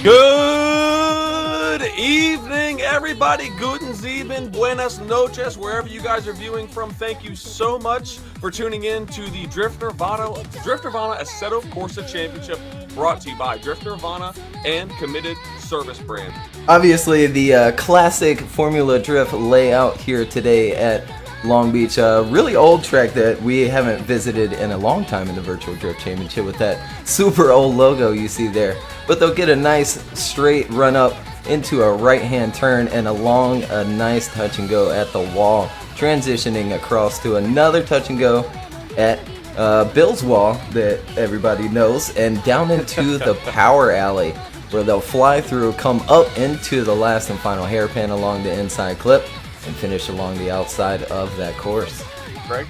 Good evening, everybody. Guten Sieben, buenas noches, wherever you guys are viewing from. Thank you so much for tuning in to the Drift Nirvana Assetto Corsa Championship, brought to you by Drift Nirvana and Committed Service Brand. Obviously, the classic Formula Drift layout here today at Long Beach, a really old track that we haven't visited in a long time in the Virtual Drift Championship with that super old logo you see there. But they'll get a nice straight run up into a right-hand turn and along a nice touch and go at the wall, transitioning across to another touch and go at Bill's wall that everybody knows, and down into the power alley where they'll fly through, come up into the last and final hairpin along the inside clip, and finish along the outside of that course. Greg?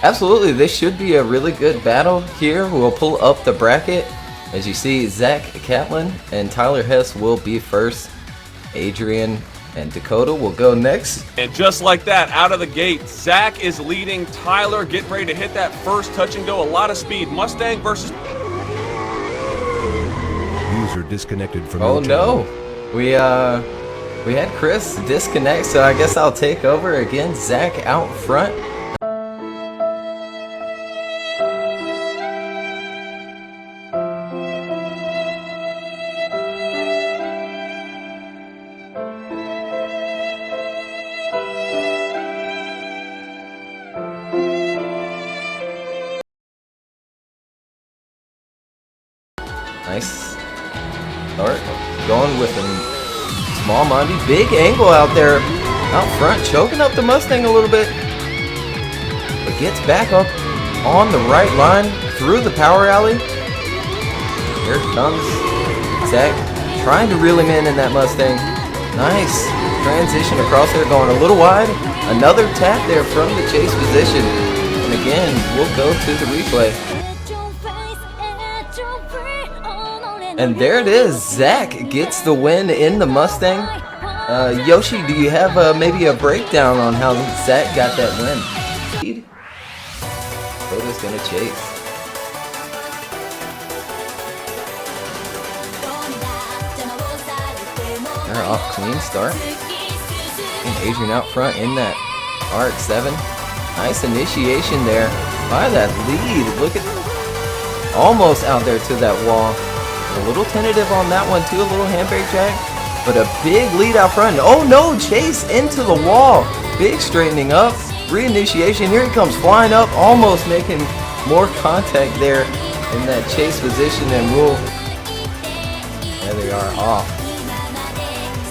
Absolutely, this should be a really good battle here. We'll pull up the bracket. As you see, Zach Catlin and Tyler Hess will be first. Adrian and Dakota will go next. And just like that, out of the gate, Zach is leading Tyler, getting ready to hit that first touch and go. A lot of speed. Mustang versus... User disconnected from Oh the channel. no, we had Chris disconnect, so I guess I'll take over again. Zach out front. Nice start, going with a small Monty, big angle out there, out front, choking up the Mustang a little bit, but gets back up on the right line through the power alley. Here comes Zach, trying to reel him in that Mustang. Nice transition across there, going a little wide. Another tap there from the chase position, and again, we'll go to the replay. And there it is. Zach gets the win in the Mustang. Yoshi, do you have maybe a breakdown on how Zach got that win? Dakota's gonna chase. They're off clean start. And Adrian out front in that RX-7. Nice initiation there by that lead. Look at, almost out there to that wall. A little tentative on that one too, a little handbrake drag, but a big lead out front. Oh no, chase into the wall. Big straightening up, reinitiation. Here he comes flying up, almost making more contact there in that chase position, and we'll, there they are, off.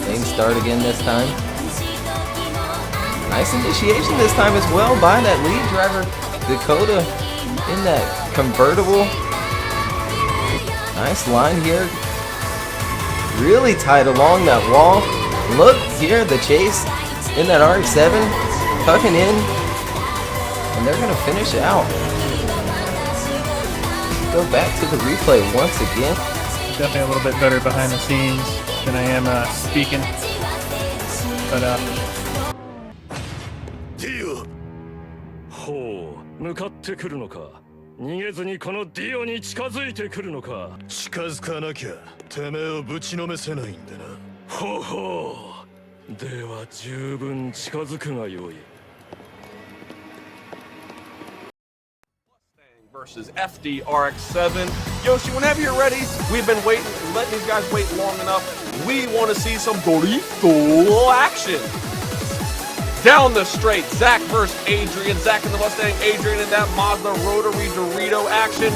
Same start again this time. Nice initiation this time as well by that lead driver, Dakota, in that convertible. Nice line here. Really tight along that wall. Look here, the chase in that RX-7, tucking in, and they're gonna finish it out. Go back to the replay once again. Definitely a little bit better behind the scenes than I am speaking. Butディオほう向かってくるのか逃げずにこのディオに近づいてくるのか近づかなきゃてめえをぶちのめせないんでなほうほうでは十分近づくがよいversus FDRX7. Yoshi, whenever you're ready, we've been waiting, letting these guys wait long enough. We want to see some Dorito action. Down the straight, Zach versus Adrian. Zach in the Mustang, Adrian in that Mazda rotary Dorito action.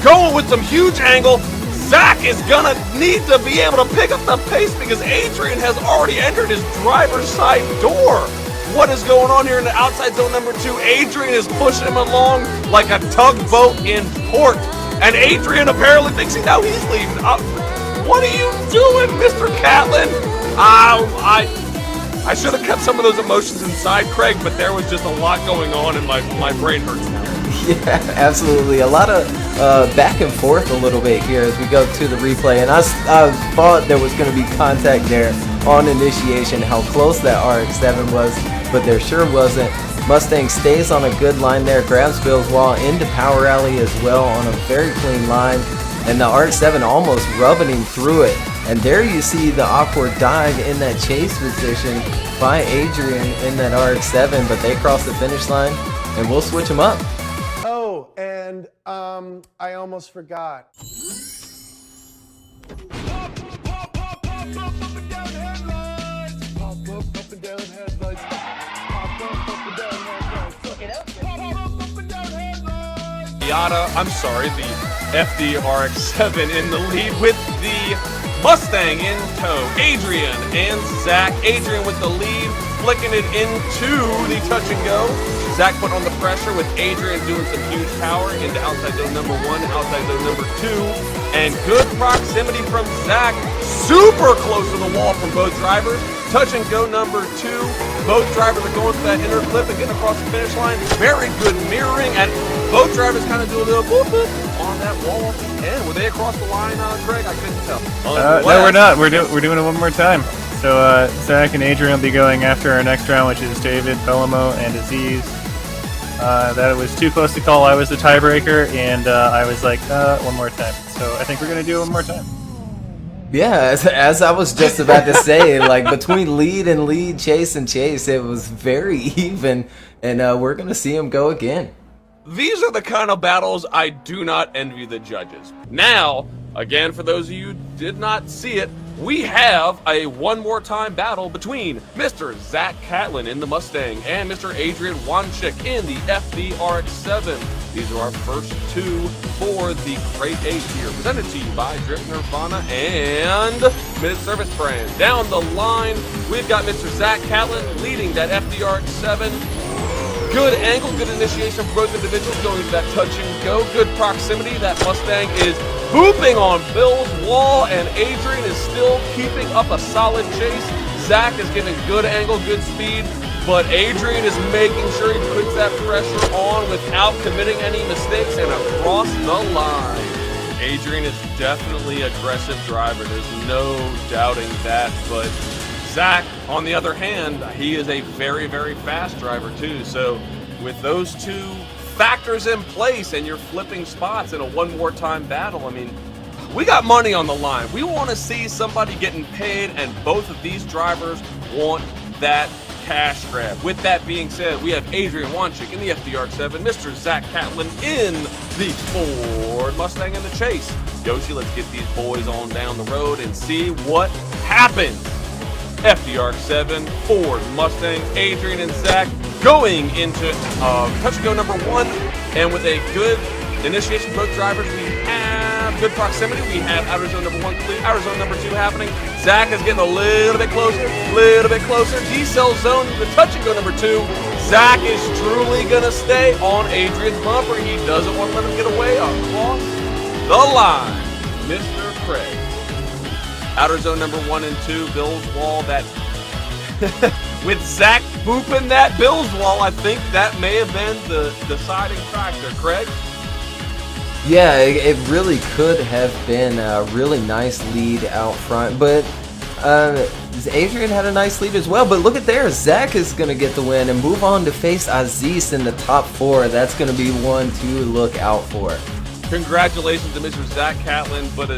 Going with some huge angle. Zach is gonna need to be able to pick up the pace because Adrian has already entered his driver's side door. What is going on here in the outside zone number 2? Adrian is pushing him along like a tugboat in port. And Adrian apparently thinks he knows he's leaving. What are you doing, Mr. Catlin? I should have kept some of those emotions inside, Craig, but there was just a lot going on and my brain hurts now. Yeah, absolutely. A lot of back and forth a little bit here as we go to the replay. And I thought there was going to be contact there on initiation, how close that RX-7 was, but there sure wasn't. Mustang stays on a good line there, grabs Bill's wall into power alley as well on a very clean line. And the RX-7 almost rubbing him through it And there you see the awkward dive in that chase position by Adrian in that RX-7, but they cross the finish line, and we'll switch them up. Oh, and I almost forgot. I'm sorry, the FDRX7 in the lead with the Mustang in tow. Adrian and Zach. Adrian with the lead, flicking it into the touch and go. Zach put on the pressure with Adrian doing some huge power into outside zone number 1, outside zone number 2. And good proximity from Zach. Super close to the wall from both drivers. Touch and go number 2. Both drivers are going for that inner clip and getting across the finish line. Very good mirroring, and both drivers kind of do a little boop boop on that wall. And were they across the line, Craig? I couldn't tell. No, we're not. We're doing it one more time. So Zach and Adrian will be going after our next round, which is David, Bellomo, and Aziz. That was too close to call. I was the tiebreaker, and I was like, one more time. So I think we're going to do it one more time. Yeah, as I was just about to say, like between lead and lead, chase and chase, it was very even, and we're going to see them go again. These are the kind of battles I do not envy the judges. Now, again, for those of you who did not see it, we have a one more time battle between Mr. Zach Catlin in the Mustang and Mr. Adrian Wanchik in the FDRX7. These are our first two for the Crate 8 here, presented to you by Drift Nirvana and Minute Service Brand. Down the line, we've got Mr. Zach Catlin leading that FDRX7. Good angle, good initiation for both individuals going to that touch and go. Good proximity. That Mustang is booping on Bill's wall, and Adrian is still keeping up a solid chase. Zach is giving good angle, good speed, but Adrian is making sure he puts that pressure on without committing any mistakes and across the line. Adrian is definitely an aggressive driver. There's no doubting that, but Zach, on the other hand, he is a very, very fast driver too. So with those two factors in place and you're flipping spots in a one more time battle, I mean, we got money on the line. We want to see somebody getting paid, and both of these drivers want that cash grab. With that being said, we have Adrian Wanchik in the FDR7, Mr. Zach Catlin in the Ford Mustang in the chase. Yoshi, let's get these boys on down the road and see what happens. FDR7, Ford Mustang, Adrian and Zach going into touch and go number 1, and with a good initiation for both drivers, we have good proximity. We have outer zone number 1 complete, outer zone number 2 happening. Zach is getting a little bit closer, decel zone, the touch and go number 2. Zach is truly gonna stay on Adrian's bumper. He doesn't want to let him get away across the line. Mr. Craig. Outer zone number 1 and 2, Bill's wall. That with Zach booping that Bill's wall, I think that may have been the deciding factor, Craig. Yeah, it really could have been a really nice lead out front, but Adrian had a nice lead as well. But look at there, Zach is going to get the win and move on to face Aziz in the top 4. That's going to be one to look out for. Congratulations to Mr. Zach Catlin, but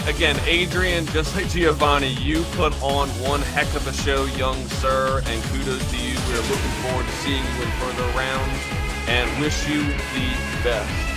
again, Adrian, just like Giovanni, you put on one heck of a show, young sir, and kudos to you. We're looking forward to seeing you in further rounds and wish you the best.